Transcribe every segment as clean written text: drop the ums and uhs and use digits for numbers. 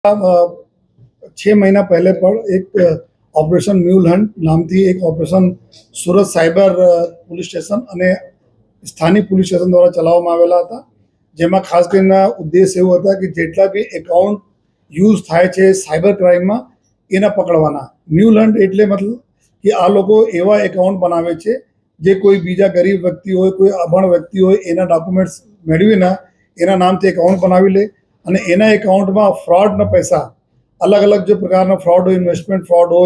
छः महीना पहले पर एक ऑपरेशन म्यूल हंट नामથી એક operation Surat cyber police station અને સ્થાનિક પોલીસ સ્ટેશન દ્વારા ચલાવવામાં આવેલા હતા, જેમાં ખાસ કરીને ઉદ્દેશ એવો હતા કે જેટલા બી એકાઉન્ટ યુઝ થાય છે સાયબર ક્રાઇમમાં એના પકડવાના. મ્યુલ હંટ એટલે મતલબ કે આ લોકો એવા એકાઉન્ટ બનાવે છે જે કોઈ બીજા ગરીબ વ્યક્તિ હોય, કોઈ અભણ વ્યક્તિ હોય, એના ડોક્યુમેન્ટ્સ મેળવીને એના નામથી એકાઉન્ટ બનાવી લે અને એના એકાઉન્ટમાં ફ્રોડના પૈસા अलग अलग जो प्रकार फ्रॉड हो, इन्वेस्टमेंट फ्रॉड हो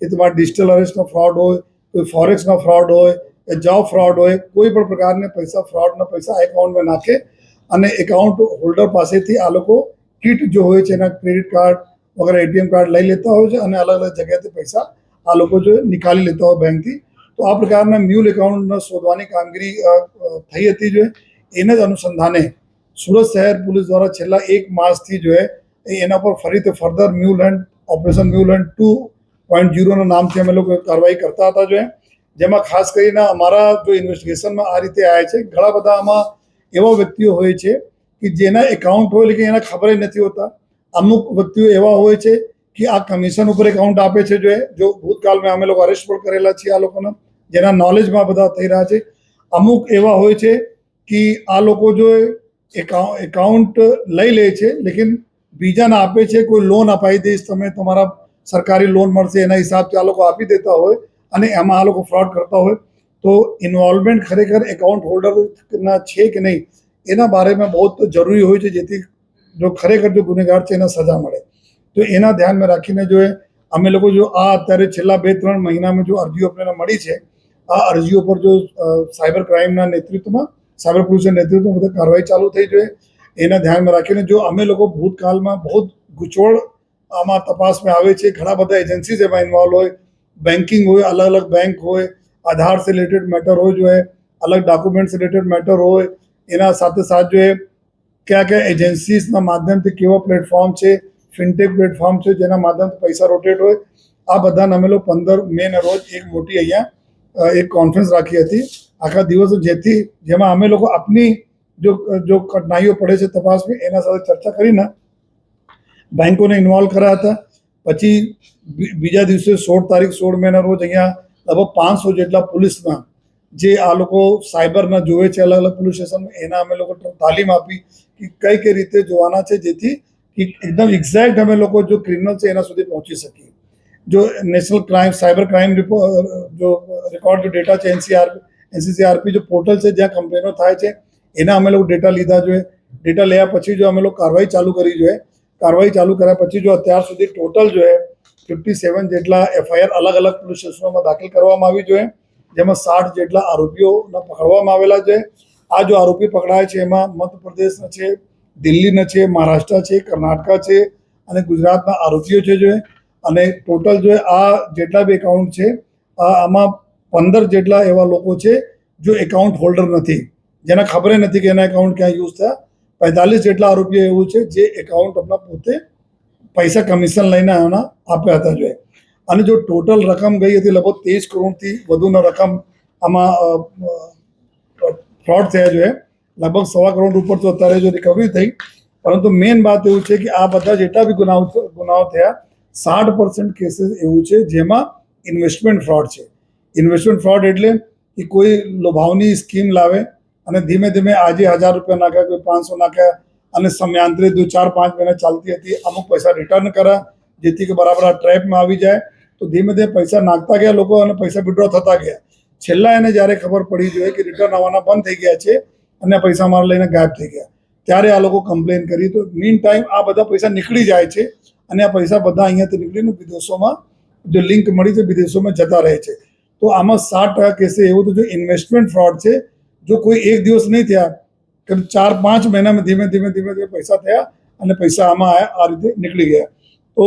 कि तुम्हारा डिजिटल अरेस्ट फ्रॉड हो, कोई फॉरेक्स फ्रॉड हो, जॉब फ्रॉड हो, कोई पण प्रकार पैसा फ्रॉड पैसा एकाउंट में नाखे અને એકાઉન્ટ હોલ્ડર પાસેથી આ લોકો કિટ જો હોય છે એના ક્રેડિટ કાર્ડ વગેરે એટીએમ કાર્ડ લઈ લેતા હોય છે અને અલગ અલગ જગ્યાએથી પૈસા આ લોકો જો નિકાળી લેતા હોય બેંકથી. તો આ પ્રકારના મ્યુલ એકાઉન્ટ શોધવાની કામગીરી થઈ હતી. જો એના જ અનુસંધાને સુરત શહેર પોલીસ દ્વારા છેલ્લા 1 માસથી જો એના પર ફરીથી further mule hunt operation mule hunt 2.0ના નામથી અમે લોકો કાર્યવાહી કરતા હતા. જો જેમાં ખાસ કરીને અમારા જો ઇન્વેસ્ટિગેશનમાં આ રીતે આવ્યા છે, ઘણા બધા આમાં એવા વ્યક્તિઓ હોય છે કે જેના એકાઉન્ટ હોય લેકિન એના ખબર જ નથી હોતા. અમુક વ્યક્તિઓ એવા હોય છે કે આ કમિશન ઉપર એકાઉન્ટ આપે છે. જો ભૂતકાળમાં અમે લોકો અરેસ્ટ પણ કરેલા છીએ આ લોકોને, જેના નોલેજમાં બધા થઈ રહ્યા છે. અમુક એવા હોય છે કે આ લોકો જો એકાઉન્ટ લઈ લે છે લેકિન બીજાને આપે છે, કોઈ લોન અપાઈ દઈશ તમે, તમારા સરકારી લોન મળશે એના હિસાબથી આ લોકો આપી દેતા હોય અને એમાં આ લોકો ફ્રોડ કરતા હોય. તો ઇન્વોલ્વમેન્ટ ખરેખર એકાઉન્ટ હોલ્ડરના છે કે નહીં એના બારેમાં બહુ જરૂરી હોય છે, જેથી જો ખરેખર જો ગુનેગાર છે એને સજા મળે. તો એના ધ્યાનમાં રાખીને જો અમે લોકો જો આ અત્યારે છેલ્લા 2-3 મહિનામાં જો અરજીઓ આપણને મળી છે, આ અરજીઓ પર જો સાયબર ક્રાઇમના નેતૃત્વમાં, સાયબર પોલીસના નેતૃત્વમાં બધા કાર્યવાહી ચાલુ થઈ જોઈએ. એના ધ્યાનમાં રાખીને જો અમે લોકો ભૂતકાળમાં બહુ ગૂંચવણ આમાં તપાસમાં આવે છે, ઘણા બધા એજન્સીઝ એમાં ઇન્વોલ્વ હોય, બેન્કિંગ હોય, અલગ અલગ બેંક હોય, આધાર સે રિલેટેડ મેટર હોય, જો અલગ ડોક્યુમેન્ટ સે રિલેટેડ મેટર હોય, એના સાથે સાથ જો કયા કયા એજન્સીઝના માધ્યમથી કેવા પ્લેટફોર્મ છે, ફિનટેક પ્લેટફોર્મ છે જેના માધ્યમથી પૈસા રોટેટ હોય, આ બધાને અમે લોકો 15 મેના રોજ એક મોટી અહીંયા એક કોન્ફરન્સ રાખી હતી આખા દિવસ, જેમાં અમે લોકો આપની जो कठिनाइयों પડે છે તપાસમાં એના સાથે ચર્ચા કરીને બેંકોને ઇન્વોલ્વ કર્યા હતા. પછી બીજા દિવસે 16 મેના રોજ અહીંયા લગભગ 500 જેટલા પોલીસના જે આ લોકો સાયબરના જોવે છે અલગ અલગ પોલીસ સ્ટેશનમાં, એના અમે લોકો તાલીમ આપી કે કઈ રીતે જોવાના છે જેથી એકદમ એક્ઝેક્ટ અમે લોકો જો ક્રિમિનલ છે એના સુધી પહોંચી શકીએ. જો નેશનલ ક્રાઇમ સાયબર ક્રાઇમ જો રેકોર્ડ જો ડેટા છે એનસીસીઆરપી જો પોર્ટલ છે જ્યાં કમ્પ્લેનો થાય છે એના અમે લોકો ડેટા લીધા જોઈએ. ડેટા લેવા પછી જો અમે લોકો કાર્યવાહી ચાલુ કરી જોઈએ. કાર્યવાહી ચાલુ કર્યા પછી જો અત્યાર સુધી ટોટલ જો 57 જેટલા એફઆઈઆર અલગ અલગ પોલીસ સ્ટેશનોમાં દાખલ કરવામાં આવી જોઈએ, જેમાં 60 જેટલા આરોપીઓને પકડવામાં આવેલા છે. આ જો આરોપી પકડાય છે એમાં મધ્યપ્રદેશના છે, દિલ્હીના છે, મહારાષ્ટ્ર છે, કર્ણાટકા છે અને ગુજરાતના આરોપીઓ છે. જો અને ટોટલ જો આ જેટલા બી એકાઉન્ટ છે આમાં 15 જેટલા એવા લોકો છે જો એકાઉન્ટ હોલ્ડર નથી, જેના ખબર નથી કે એના એકાઉન્ટ ક્યાં યુઝ થયા. 45 જેટલા આરોપીઓ એવું છે જે એકાઉન્ટ આપણા પોતે પૈસા કમિશન લઈને આના આપ્યા હતા. જોઈએ અને જો ટોટલ રકમ ગઈ હતી લગભગ 13 કરોડથી વધુનો રકમ આમાં ફ્રોડ થયા. જોઈએ લગભગ 1.25 કરોડ ઉપર તો અત્યારે જો રિકવરી થઈ. પરંતુ મેઇન વાત એવું છે કે આ બધા જેટલા બી ગુનાઓ થયા 60% કેસીસ એવું છે જેમાં ઇન્વેસ્ટમેન્ટ ફ્રોડ છે. ઇન્વેસ્ટમેન્ટ ફ્રોડ એટલે કે કોઈ લોભાવની સ્કીમ લાવે અને ધીમે ધીમે આજે 1000 રૂપિયા નાખ્યા, કોઈ 500 નાખ્યા અને સમયાંતરે 4-5 મહિના ચાલતી હતી, અમુક પૈસા રિટર્ન કર્યા જેથી કે બરાબર આ ટ્રેપમાં આવી જાય. તો ધીમે ધીમે પૈસા નાખતા ગયા લોકો અને પૈસા વિડ્રો થતા ગયા. છેલ્લા એને જ્યારે ખબર પડી જોઈએ કે રિટર્ન આવવાના બંધ થઈ ગયા છે અને પૈસા મારા લઈને ગાયબ થઈ ગયા, ત્યારે આ લોકો કમ્પ્લેન કરી. તો મીન ટાઈમ આ બધા પૈસા નીકળી જાય છે અને આ પૈસા બધા અહીંયાથી નીકળીને વિદેશોમાં જો લિંક મળી છે વિદેશોમાં જતા રહે છે. તો આમાં 60% કેસે એવું તો જો ઇન્વેસ્ટમેન્ટ ફ્રોડ છે, જો કોઈ એક દિવસ નહીં થયા કે 4-5 મહિનામાં ધીમે ધીમે પૈસા થયા અને પૈસા આમાં આવ્યા, આ રીતે નીકળી ગયા. તો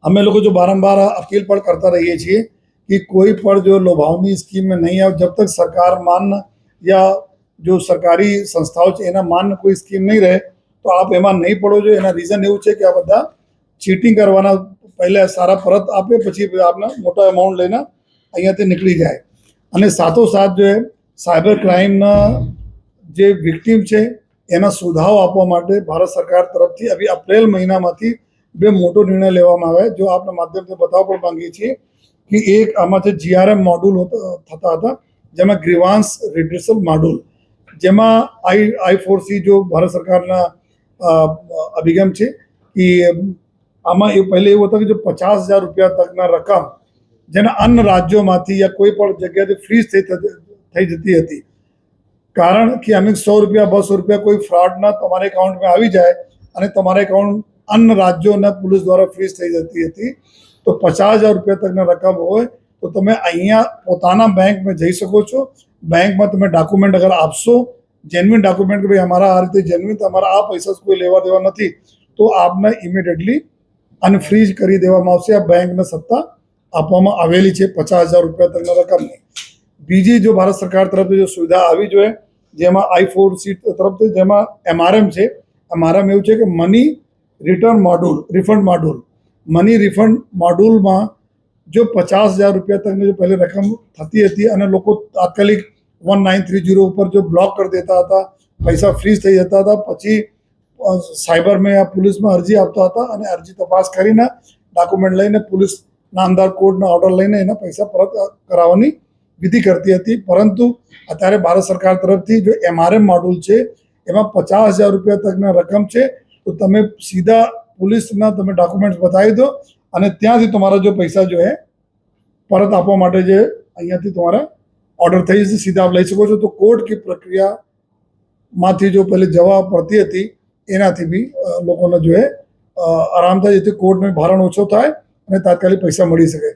અમે લોકો જો બારંબાર અપીલ પણ કરતા રહીએ છીએ कि कोई पर जो लोभावनी स्कीम में नहीं आए, जब तक सरकार मान्य या जो सरकारी संस्थाओं છે એના માન્ય કોઈ સ્કીમ નહીં રહે તો આપ એમાં નહીં પડો. જોઈએ એના રીઝન એવું છે કે આ બધા ચીટિંગ કરવાના, પહેલાં સારા પરત આપે પછી આપને મોટા અમાઉન્ટ લઈને અહીંયાથી નીકળી જાય. અને સાથોસાથ જો સાયબર ક્રાઇમના જે વિક્ટીમ છે એના સુધારો આપવા માટે ભારત સરકાર તરફથી અભી એપ્રિલ મહિનામાંથી બે મોટો નિર્ણય લેવામાં આવે જો આપના માધ્યમથી બતાવવા પણ માંગીએ છીએ કે એક આમાં છે જીઆરએમ મોડ્યુલ થતા હતા જેમાં ગ્રીવાન્સ રિડ્રેસલ મોડ્યુલ જેમાં I4C जो भारत सरकारना अभिगम છે કે આમાં એ પહેલે એવું હતું કે જો 50,000 રૂપિયા તકના રકમ જેના અન્ય રાજ્યોમાંથી યા કોઈ પણ જગ્યાથી ફ્રીઝ થઈ જતી હતી કારણ કે અમુક 100 રૂપિયા 200 રૂપિયા કોઈ ફ્રોડના તમારા એકાઉન્ટમાં આવી જાય અને તમારા એકાઉન્ટ અન્ય રાજ્યોના પોલીસ દ્વારા ફ્રીઝ થઈ જતી હતી તો 50,000 રૂપિયા તકના રકમ હોય તો તમે અહીંયા પોતાના બેંકમાં જઈ શકો છો બેંકમાં તમે ડોક્યુમેન્ટ અગર આપશો જેન્યુઇન ડોક્યુમેન્ટ કે ભાઈ અમારા આ રીતે જેન્યુઇન તમારા આ પૈસા કોઈ લેવા દેવા નથી તો આપને ઇમિડિયેટલી અનફ્રીઝ કરી દેવામાં આવશે આ બેંકને સત્તા આપવામાં આવેલી છે 50,000 રૂપિયા તકના રકમની બીજી જો ભારત સરકાર તરફથી જો સુવિધા આવી જોઈએ જેમાં I4C તરફથી જેમાં MRM છે MRM એવું છે કે money return module refund module money refund મોડ્યુલમાં જો 50,000 રૂપિયા તકની જો પહેલે રકમ થતી હતી અને લોકો તાત્કાલિક 1930 ઉપર જો બ્લોક કરી દેતા હતા પૈસા ફ્રીઝ થઈ જતા હતા પછી સાયબરમાં યા પોલીસમાં અરજી આપતા હતા અને અરજી તપાસ કરીને ડોક્યુમેન્ટ લઈને પોલીસ નામદાર કોર્ટના ઓર્ડર લઈને એના પૈસા પરત કરાવવાની વિધિ કરતી હતી પરંતુ અત્યારે ભારત સરકાર તરફથી જો MRM મોડ્યુલ છે એમાં 50,000 રૂપિયા તકના રકમ છે તો તમે સીધા પોલીસના તમે ડોક્યુમેન્ટ્સ બતાવી દો અને ત્યાંથી તમારા જો પૈસા જો હે પરત આપવા માટે જે અહીંયાથી તમારા ઓર્ડર થઈ જશે સીધા આપ લઈ શકો છો તો કોર્ટ કી પ્રક્રિયામાંથી જો પહેલે જવા પડતી હતી એનાથી બી લોકોને જો હે આરામ થાય જેથી કોર્ટનું ભારણ ઓછો થાય અને તાત્કાલિક પૈસા મળી શકે